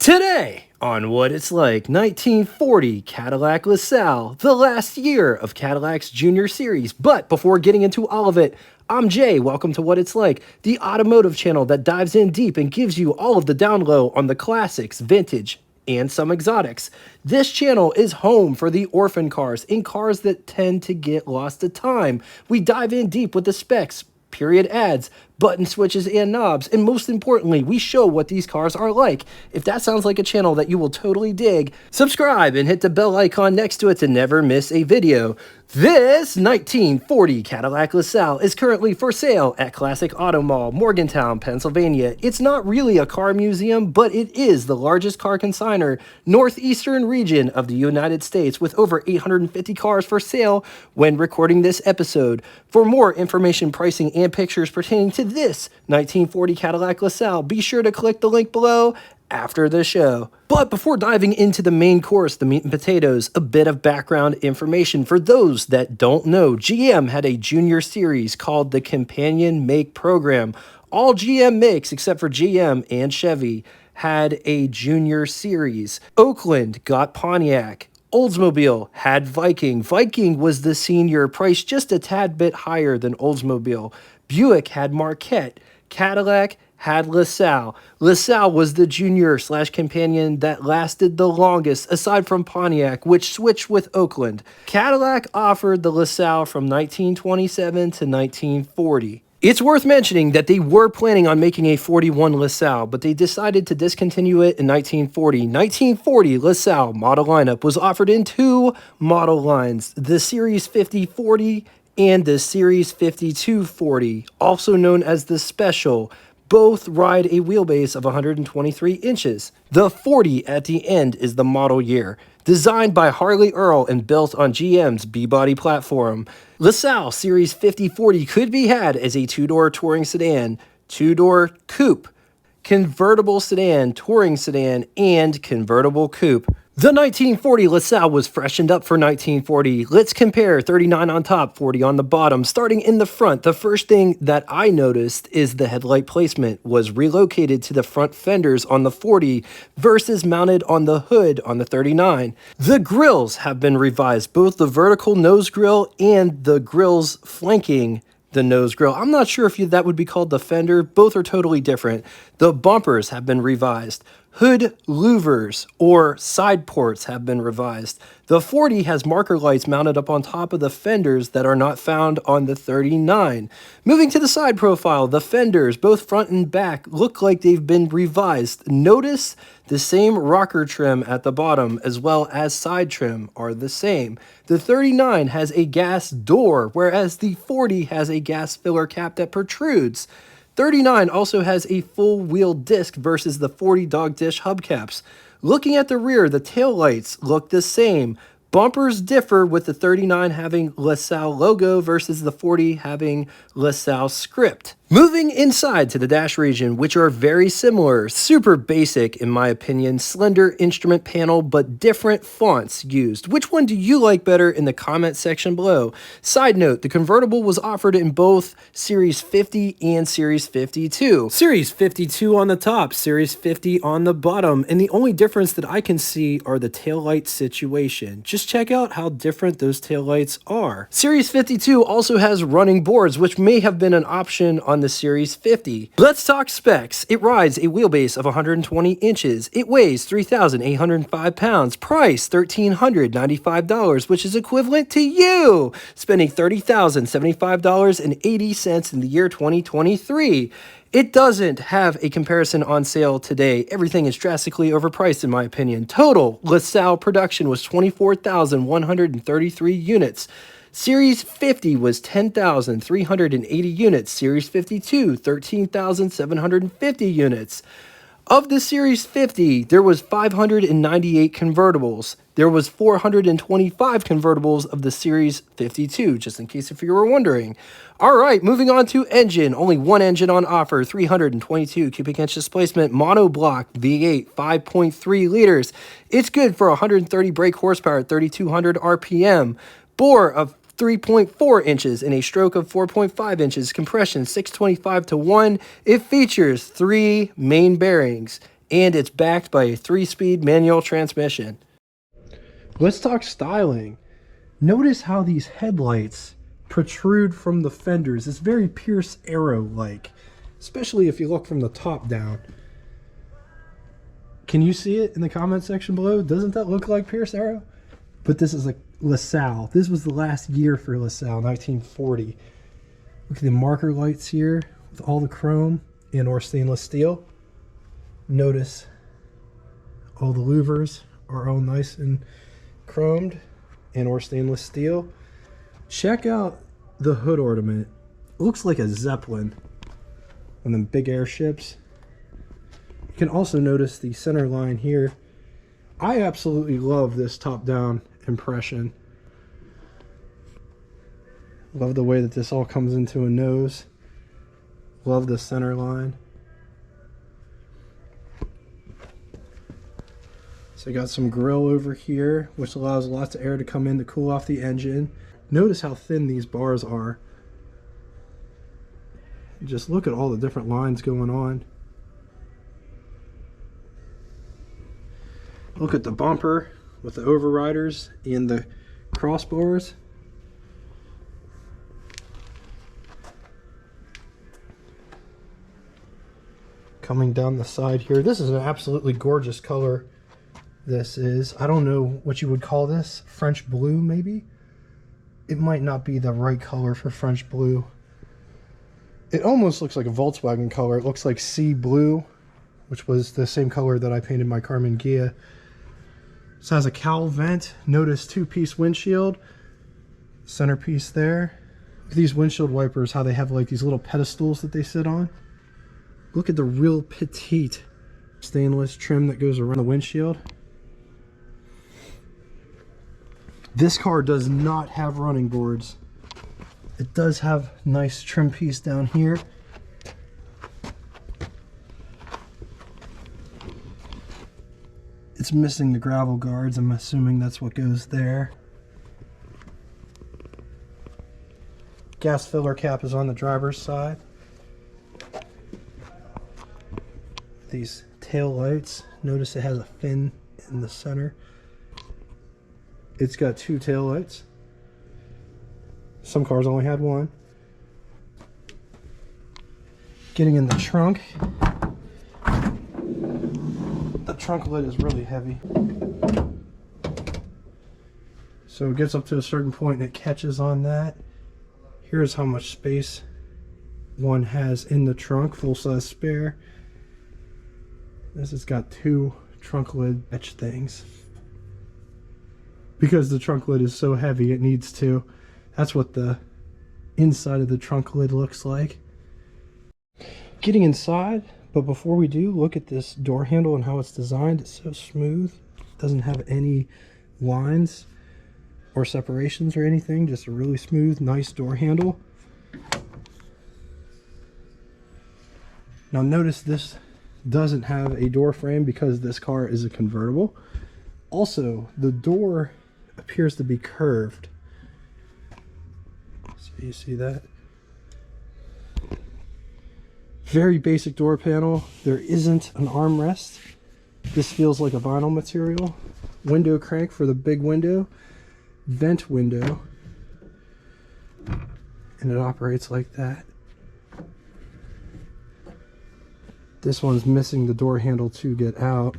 Today, on What It's Like, 1940 Cadillac LaSalle, the last year of Cadillacs Junior series. But before getting into all of it, I'm Jay. Welcome to What It's Like, the automotive channel that dives in deep and gives you all of the down low on the classics, vintage, and some exotics. This channel is home for the orphan cars and cars that tend to get lost to time. We dive in deep with the specs, period ads, button switches and knobs, and most importantly, we show what these cars are like. If that sounds like a channel that you will totally dig, subscribe and hit the bell icon next to it to never miss a video. This 1940 Cadillac LaSalle is currently for sale at Classic Auto Mall, Morgantown, Pennsylvania. It's not really a car museum, but it is the largest car consignor northeastern region of the United States, with over 850 cars for sale when recording this episode. For more information, pricing, and pictures pertaining to this 1940 Cadillac LaSalle, be sure to click the link below after the show. But before diving into the main course, the meat and potatoes, a bit of background information. For those that don't know, GM had a junior series called the Companion Make Program. All GM makes, except for GM and Chevy, had a junior series. Oakland got Pontiac. Oldsmobile had Viking. Viking was the senior, priced just a tad bit higher than Oldsmobile. Buick had Marquette. Cadillac had LaSalle. LaSalle was the junior / companion that lasted the longest, aside from Pontiac, which switched with Oakland. Cadillac offered the LaSalle from 1927 to 1940. It's worth mentioning that they were planning on making a 41 LaSalle, but they decided to discontinue it in 1940. 1940 LaSalle model lineup was offered in two model lines, the Series 5040 and the Series 5240, also known as the Special. Both ride a wheelbase of 123 inches. The 40 at the end is the model year. Designed by Harley Earl and built on GM's B-body platform, LaSalle Series 5040 could be had as a two-door touring sedan, two-door coupe, convertible sedan, touring sedan, and convertible coupe. The 1940 LaSalle was freshened up for 1940. Let's compare 39 on top, 40 on the bottom. Starting in the front, the first thing that I noticed is the headlight placement was relocated to the front fenders on the 40 versus mounted on the hood on the 39. The grills have been revised, both the vertical nose grill and the grills flanking the nose grill. I'm not sure if that would be called the fender. Both are totally different. The bumpers have been revised. Hood louvers or side ports have been revised. The 40 has marker lights mounted up on top of the fenders that are not found on the 39. Moving to the side profile, the fenders, both front and back, look like they've been revised. Notice the same rocker trim at the bottom as well as side trim are the same. The 39 has a gas door, whereas the 40 has a gas filler cap that protrudes. 39 also has a full wheel disc versus the 40 dog dish hubcaps. Looking at the rear, the taillights look the same. Bumpers differ, with the 39 having LaSalle logo versus the 40 having LaSalle script. Moving inside to the dash region, which are very similar, super basic in my opinion, slender instrument panel but different fonts used. Which one do you like better in the comment section below? Side note, the convertible was offered in both Series 50 and Series 52. Series 52 on the top, Series 50 on the bottom, and the only difference that I can see are the taillight situation. Just check out how different those taillights are. Series 52 also has running boards, which may have been an option on the Series 50. Let's talk specs. It rides a wheelbase of 120 inches. It weighs 3,805 pounds. Price $1,395, which is equivalent to you spending $30,075.80 in the year 2023. It doesn't have a comparison on sale today. Everything is drastically overpriced in my opinion. Total LaSalle production was 24,133 units. Series 50 was 10,380 units. Series 52, 13,750 units. Of the Series 50, there was 598 convertibles. There was 425 convertibles of the Series 52, just in case if you were wondering. All right, moving on to engine. Only one engine on offer, 322 cubic inch displacement, monoblock, V8, 5.3 liters. It's good for 130 brake horsepower at 3,200 RPM. Bore of 3.4 inches and a stroke of 4.5 inches, compression 625 to 1. It features 3 main bearings, and it's backed by a 3-speed manual transmission. Let's talk styling. Notice how these headlights protrude from the fenders. It's very Pierce Arrow-like, especially if you look from the top down. Can you see it in the comment section below? Doesn't that look like Pierce Arrow? But this is like LaSalle. This was the last year for LaSalle, 1940. Look at the marker lights here with all the chrome and or stainless steel. Notice all the louvers are all nice and chromed and or stainless steel. Check out the hood ornament. It looks like a Zeppelin, one of them big airships. You can also notice the center line here. I absolutely love this top-down impression. Love the way that this all comes into a nose. Love the center line. So you got some grill over here, which allows lots of air to come in to cool off the engine. Notice how thin these bars are. Just look at all the different lines going on. Look at the bumper with the overriders and the crossbars. Coming down the side here, this is an absolutely gorgeous color. This is, I don't know what you would call this, French blue maybe? It might not be the right color for French blue. It almost looks like a Volkswagen color. It looks like sea blue, which was the same color that I painted my Carmen Ghia. This has a cowl vent. Notice 2-piece windshield. Centerpiece there. Look at these windshield wipers, how they have like these little pedestals that they sit on. Look at the real petite stainless trim that goes around the windshield. This car does not have running boards. It does have nice trim piece down here. It's missing the gravel guards. I'm assuming that's what goes there. Gas filler cap is on the driver's side. These tail lights. Notice it has a fin in the center. It's got 2 tail lights. Some cars only had 1. Getting in the trunk. The trunk lid is really heavy. So it gets up to a certain point and it catches on that. Here's how much space one has in the trunk, full size spare. This has got 2 trunk lid etch things. Because the trunk lid is so heavy, it needs to. That's what the inside of the trunk lid looks like. Getting inside, but before we do, look at this door handle and how it's designed. It's so smooth. It doesn't have any lines or separations or anything. Just a really smooth, nice door handle. Now notice this doesn't have a door frame because this car is a convertible. Also, the door appears to be curved. So you see that? Very basic door panel. There isn't an armrest. This feels like a vinyl material. Window crank for the big window. Vent window. And it operates like that. This one's missing the door handle to get out.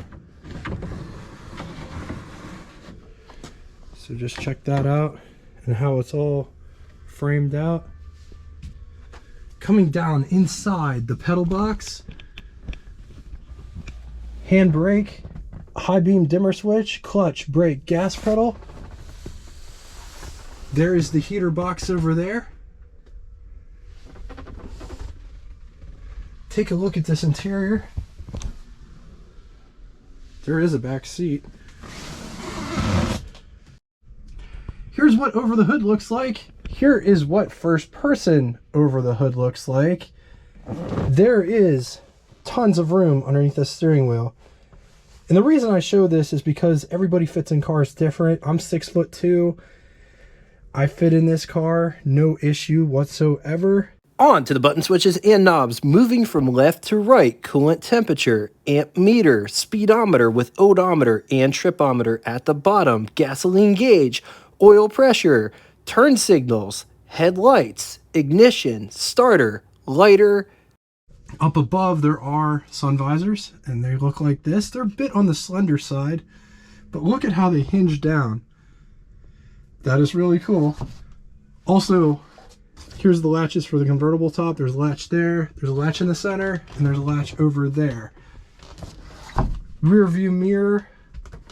So just check that out and how it's all framed out. Coming down inside the pedal box, handbrake, high beam dimmer switch, clutch, brake, gas pedal. There is the heater box over there. Take a look at this interior. There is a back seat. Here's what over the hood looks like. Here is what first person over the hood looks like. There is tons of room underneath the steering wheel. And the reason I show this is because everybody fits in cars different. I'm 6'2". I fit in this car, no issue whatsoever. On to the button switches and knobs, moving from left to right, coolant temperature, amp meter, speedometer with odometer and tripometer at the bottom, gasoline gauge, oil pressure, turn signals, headlights, ignition, starter, lighter. Up above there are sun visors, and they look like this. They're a bit on the slender side, but look at how they hinge down. That is really cool. Also, here's the latches for the convertible top. There's a latch there, there's a latch in the center, and there's a latch over there. Rear view mirror,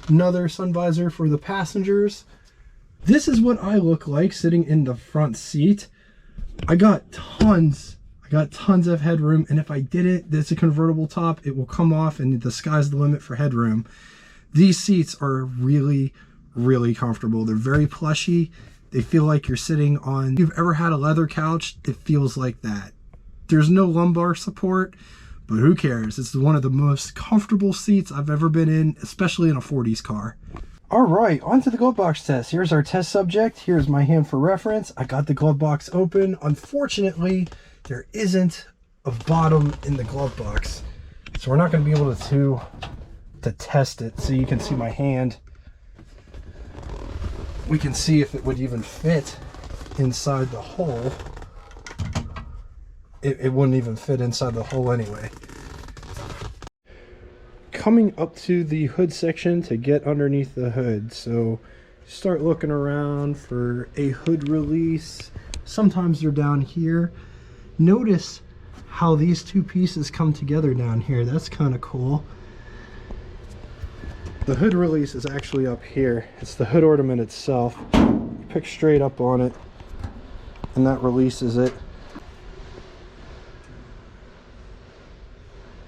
another sun visor for the passengers. This is what I look like sitting in the front seat. I got tons of headroom, and if I didn't, it's a convertible top, it will come off and the sky's the limit for headroom. These seats are really, really comfortable. They're very plushy. They feel like you're sitting on, if you've ever had a leather couch, it feels like that. There's no lumbar support, but who cares? It's one of the most comfortable seats I've ever been in, especially in a 40s car. All right, on to the glove box test. Here's our test subject. Here's my hand for reference. I got the glove box open. Unfortunately, there isn't a bottom in the glove box, so we're not going to be able to test it. So you can see my hand. We can see if it would even fit inside the hole. It wouldn't even fit inside the hole anyway. Coming up to the hood section to get underneath the hood. So start looking around for a hood release. Sometimes they're down here. Notice how these two pieces come together down here. That's kind of cool. The hood release is actually up here. It's the hood ornament itself. You pick straight up on it, and that releases it.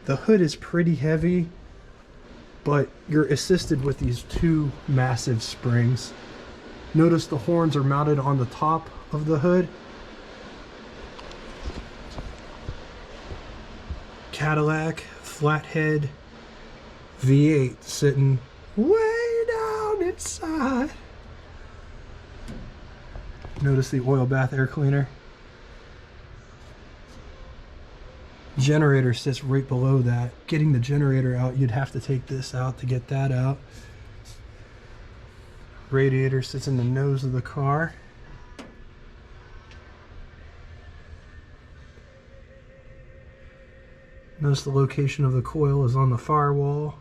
The hood is pretty heavy, but you're assisted with these two massive springs. Notice the horns are mounted on the top of the hood. Cadillac flathead V8 sitting way down inside. Notice the oil bath air cleaner. Generator sits right below that. Getting the generator out, you'd have to take this out to get that out. Radiator sits in the nose of the car. Notice the location of the coil is on the firewall.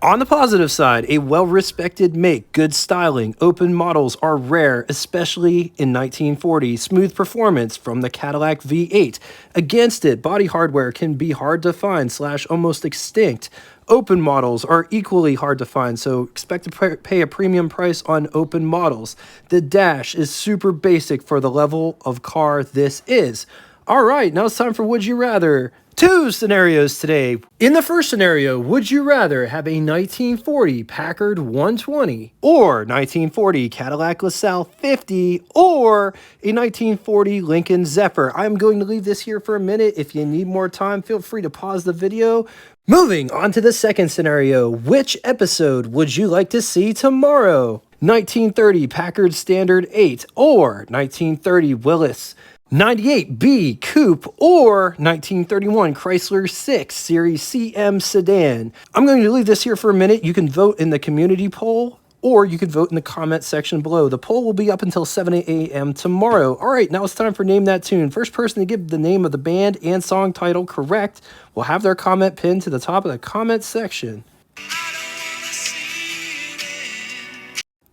On the positive side, a well-respected make, good styling, open models are rare, especially in 1940. Smooth performance from the Cadillac V8. Against it, body hardware can be hard to find / almost extinct. Open models are equally hard to find, so expect to pay a premium price on open models. The dash is super basic for the level of car this is. All right, now it's time for Would You Rather. Two scenarios today. In the first scenario, would you rather have a 1940 Packard 120 or 1940 Cadillac LaSalle 50 or a 1940 Lincoln Zephyr? I'm going to leave this here for a minute. If you need more time, feel free to pause the video. Moving on to the second scenario, which episode would you like to see tomorrow? 1930 Packard Standard 8 or 1930 Willis 98B Coupe or 1931 Chrysler 6 Series CM Sedan. I'm going to leave this here for a minute. You can vote in the community poll or you can vote in the comment section below. The poll will be up until 7 a.m. tomorrow. All right, now it's time for Name That Tune. First person to give the name of the band and song title correct will have their comment pinned to the top of the comment section.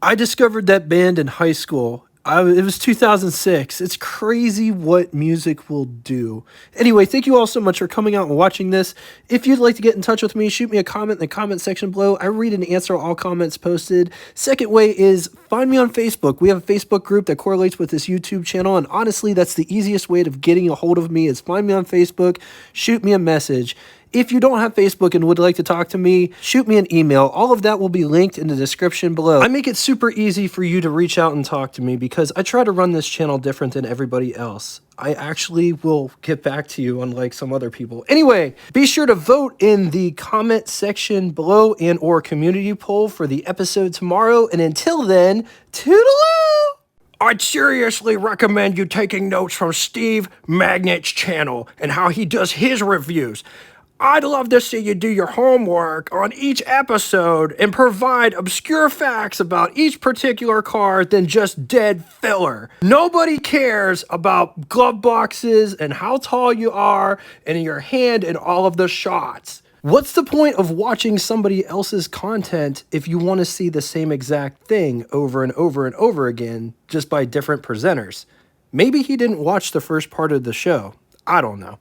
I discovered that band in high school. It was 2006. It's crazy what music will do. Anyway, thank you all so much for coming out and watching this. If you'd like to get in touch with me, shoot me a comment in the comment section below. I read and answer all comments posted. Second way is find me on Facebook. We have a Facebook group that correlates with this YouTube channel, and honestly, that's the easiest way of getting a hold of me is find me on Facebook, shoot me a message. If you don't have Facebook and would like to talk to me, shoot me an email. All of that will be linked in the description below. I make it super easy for you to reach out and talk to me because I try to run this channel different than everybody else. I actually will get back to you, unlike some other people. Anyway, be sure to vote in the comment section below and or community poll for the episode tomorrow. And until then, toodaloo! I'd seriously recommend you taking notes from Steve Magnet's channel and how he does his reviews. I'd love to see you do your homework on each episode and provide obscure facts about each particular car than just dead filler. Nobody cares about glove boxes and how tall you are and your hand in all of the shots. What's the point of watching somebody else's content if you want to see the same exact thing over and over and over again, just by different presenters? Maybe he didn't watch the first part of the show. I don't know.